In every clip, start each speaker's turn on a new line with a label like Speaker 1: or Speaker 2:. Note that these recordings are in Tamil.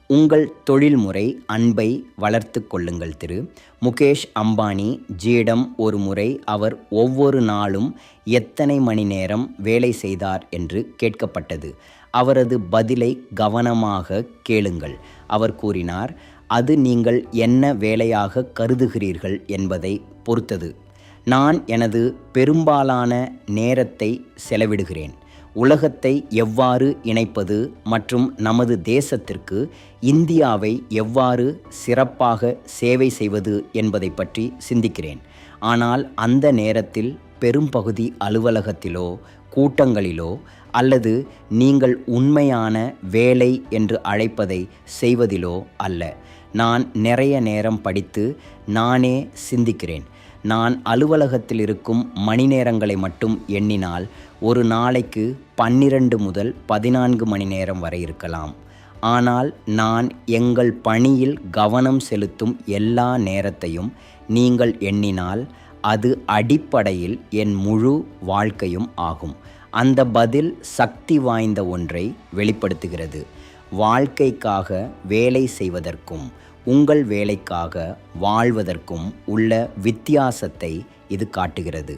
Speaker 1: உங்கள் தொழில்முறை அன்பை வளர்த்து கொள்ளுங்கள். முகேஷ் அம்பானி ஜியிடம் ஒரு முறை அவர் ஒவ்வொரு நாளும் எத்தனை மணி நேரம் வேலை செய்தார் என்று கேட்கப்பட்டது. அவரது பதிலை கவனமாக கேளுங்கள். அவர் கூறினார், அது நீங்கள் என்ன வேலையாக கருதுகிறீர்கள் என்பதை பொறுத்தது. நான் எனது பெரும்பாலான நேரத்தை செலவிடுகிறேன் உலகத்தை எவ்வாறு இணைப்பது மற்றும் நமது தேசத்திற்கு இந்தியாவை எவ்வாறு சிறப்பாக சேவை செய்வது என்பதை பற்றி சிந்திக்கிறேன். ஆனால் அந்த நேரத்தில் பெரும்பகுதி அலுவலகத்திலோ கூட்டங்களிலோ அல்லது நீங்கள் உண்மையான வேலை என்று அழைப்பதை செய்வதிலோ அல்ல. நான் நிறைய நேரம் படித்து நானே சிந்திக்கிறேன். நான் அலுவலகத்தில் இருக்கும் மணி நேரங்களை மட்டும் எண்ணினால் ஒரு நாளைக்கு 12 முதல் 14 மணி நேரம் வரை இருக்கலாம். ஆனால் நான் எங்கள் பணியில் கவனம் செலுத்தும் எல்லா நேரத்தையும் நீங்கள் எண்ணினால் அது அடிப்படையில் என் முழு வாழ்க்கையும் ஆகும். அந்த பதில் சக்தி வாய்ந்த ஒன்றை வெளிப்படுத்துகிறது. வாழ்க்கைக்காக வேலை செய்வதற்கும் உங்கள் வேலைக்காக வாழ்வதற்கும் உள்ள வித்தியாசத்தை இது காட்டுகிறது.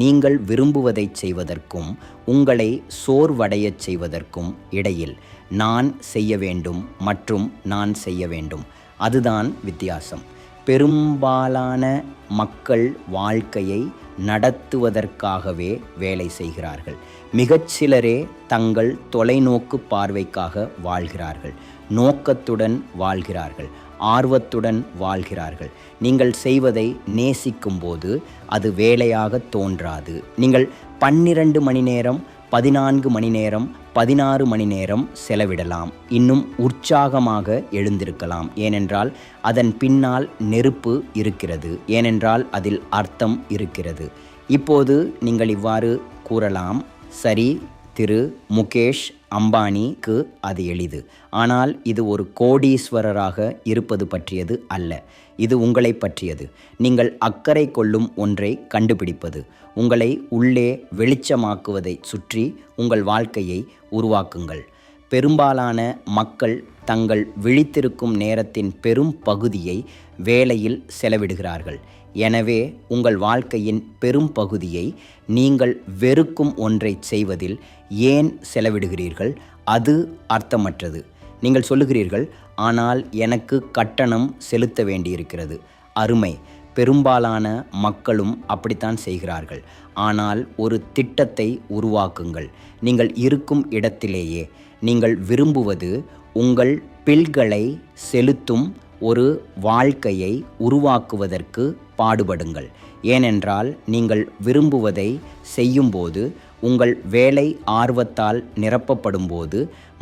Speaker 1: நீங்கள் விரும்புவதைச் செய்வதற்கும் உங்களை சோர்வடையச் செய்வதற்கும் இடையில் நான் செய்ய வேண்டும் மற்றும் நான் செய்ய வேண்டும். அதுதான் வித்தியாசம். பெரும்பாலான மக்கள் வாழ்க்கையை நடத்துவதற்காகவே வேலை செய்கிறார்கள். மிகச்சிலரே தங்கள் தொலைநோக்கு பார்வைக்காக வாழ்கிறார்கள். நோக்கத்துடன் வாழ்கிறார்கள். ஆர்வத்துடன் வாழ்கிறார்கள். நீங்கள் செய்வதை நேசிக்கும்போது அது வேலையாக தோன்றாது. நீங்கள் 12 மணி நேரம் 14 மணி நேரம் 16 மணி நேரம் செலவிடலாம். இன்னும் உற்சாகமாக எழுந்திருக்கலாம். ஏனென்றால் அதன் பின்னால் நெருப்பு இருக்கிறது. ஏனென்றால் அதில் அர்த்தம் இருக்கிறது. இப்போது நீங்கள் இவ்வாறு கூறலாம், சரி, திரு முகேஷ் அம்பானிக்கு அது எளிது. ஆனால் இது ஒரு கோடீஸ்வரராக இருப்பது பற்றியது அல்ல. இது உங்களை பற்றியது. நீங்கள் அக்கறை கொள்ளும் ஒன்றை கண்டுபிடிப்பது. உங்களை உள்ளே வெளிச்சமாக்குவதை சுற்றி உங்கள் வாழ்க்கையை உருவாக்குங்கள். பெரும்பாலான மக்கள் தங்கள் விழித்திருக்கும் நேரத்தின் பெரும் பகுதியை வேலையில் செலவிடுகிறார்கள். எனவே உங்கள் வாழ்க்கையின் பெரும் பகுதியை நீங்கள் வெறுக்கும் ஒன்றை செய்வதில் ஏன் செலவிடுகிறீர்கள்? அது அர்த்தமற்றது. நீங்கள் சொல்லுகிறீர்கள், ஆனால் எனக்கு கட்டணம் செலுத்த வேண்டியிருக்கிறது. அருமை. பெரும்பாலான மக்களும் அப்படித்தான் செய்கிறார்கள். ஆனால் ஒரு திட்டத்தை உருவாக்குங்கள். நீங்கள் இருக்கும் இடத்திலேயே. நீங்கள் விரும்புவது உங்கள் பில்களை செலுத்தும் ஒரு வாழ்க்கையை உருவாக்குவதற்கு பாடுபடுங்கள். ஏனென்றால் நீங்கள் விரும்புவதை செய்யும்போது, உங்கள் வேலை ஆர்வத்தால் நிரப்பப்படும்போது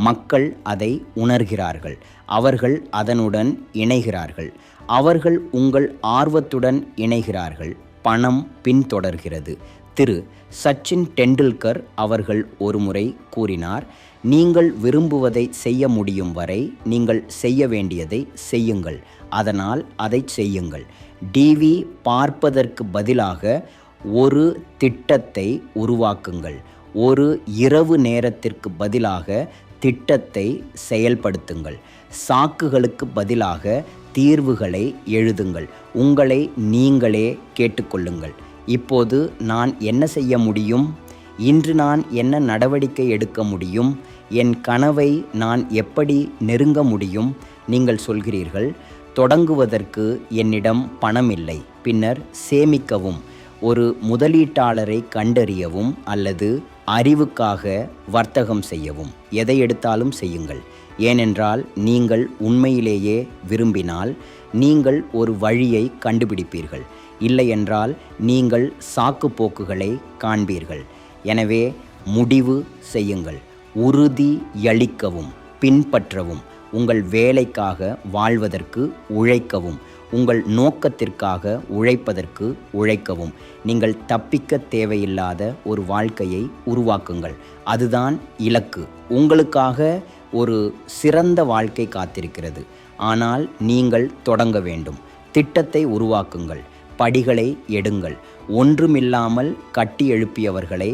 Speaker 1: மக்கள் அதை உணர்கிறார்கள். அவர்கள் அதனுடன் இணைகிறார்கள். அவர்கள் உங்கள் ஆர்வத்துடன் இணைகிறார்கள். பணம் பின்தொடர்கிறது. திரு சச்சின் டெண்டுல்கர் அவர்கள் ஒருமுறை கூறினார், நீங்கள் விரும்புவதை செய்ய முடியும் வரை நீங்கள் செய்ய வேண்டியதை செய்யுங்கள். அதனால் அதை செய்யுங்கள். டிவி பார்ப்பதற்கு பதிலாக ஒரு திட்டத்தை உருவாக்குங்கள். ஒரு இரவு நேரத்திற்கு பதிலாக திட்டத்தை செயல்படுத்துங்கள். சாக்குகளுக்கு பதிலாக தீர்வுகளை எழுதுங்கள். உங்களை நீங்களே கேட்டுக்கொள்ளுங்கள். இப்போது நான் என்ன செய்ய முடியும்? இன்று நான் என்ன நடவடிக்கை எடுக்க முடியும்? என் கனவை நான் எப்படி நெருங்க முடியும்? நீங்கள் சொல்கிறீர்கள், தொடங்குவதற்கு என்னிடம் பணம் இல்லை. பின்னர் சேமிக்கவும், ஒரு முதலீட்டாளரை கண்டறியவும் அல்லது அறிவுக்காக வர்த்தகம் செய்யவும். எதை எடுத்தாலும் செய்யுங்கள். ஏனென்றால் நீங்கள் உண்மையிலேயே விரும்பினால் நீங்கள் ஒரு வழியை கண்டுபிடிப்பீர்கள். இல்லையென்றால் நீங்கள் சாக்குப்போக்குகளை காண்பீர்கள். எனவே முடிவு செய்யுங்கள். உறுதியளிக்கவும், பின்பற்றவும். உங்கள் வேலைக்காக வாழ்வதற்கு உழைக்கவும். உங்கள் நோக்கத்திற்காக உழைப்பதற்கு உழைக்கவும். நீங்கள் தப்பிக்க தேவையில்லாத ஒரு வாழ்க்கையை உருவாக்குங்கள். அதுதான் இலக்கு. உங்களுக்காக ஒரு சிறந்த வாழ்க்கை காத்திருக்கிறது. ஆனால் நீங்கள் தொடங்க வேண்டும். திட்டத்தை உருவாக்குங்கள். படிகளை எடுங்கள். ஒன்றுமில்லாமல் கட்டி எழுப்பியவர்களை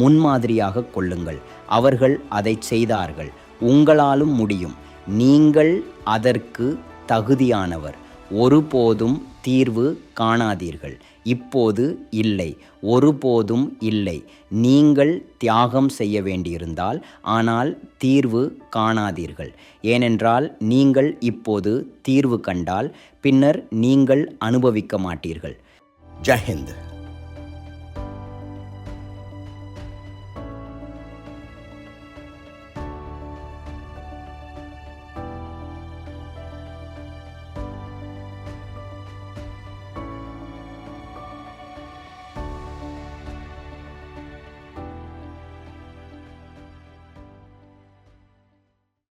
Speaker 1: முன்மாதிரியாக கொள்ளுங்கள். அவர்கள் அதை செய்தார்கள். உங்களாலும் முடியும். நீங்கள் அதற்கு தகுதியானவர். ஒருபோதும் தீர்வு காணாதீர்கள். இப்போது இல்லை, ஒருபோதும் இல்லை. நீங்கள் தியாகம் செய்ய வேண்டியிருந்தால், ஆனால் தீர்வு காணாதீர்கள். ஏனென்றால் நீங்கள் இப்போது தீர்வு கண்டால் பின்னர் நீங்கள் அனுபவிக்க மாட்டீர்கள்.
Speaker 2: ஜெய் ஹிந்த்.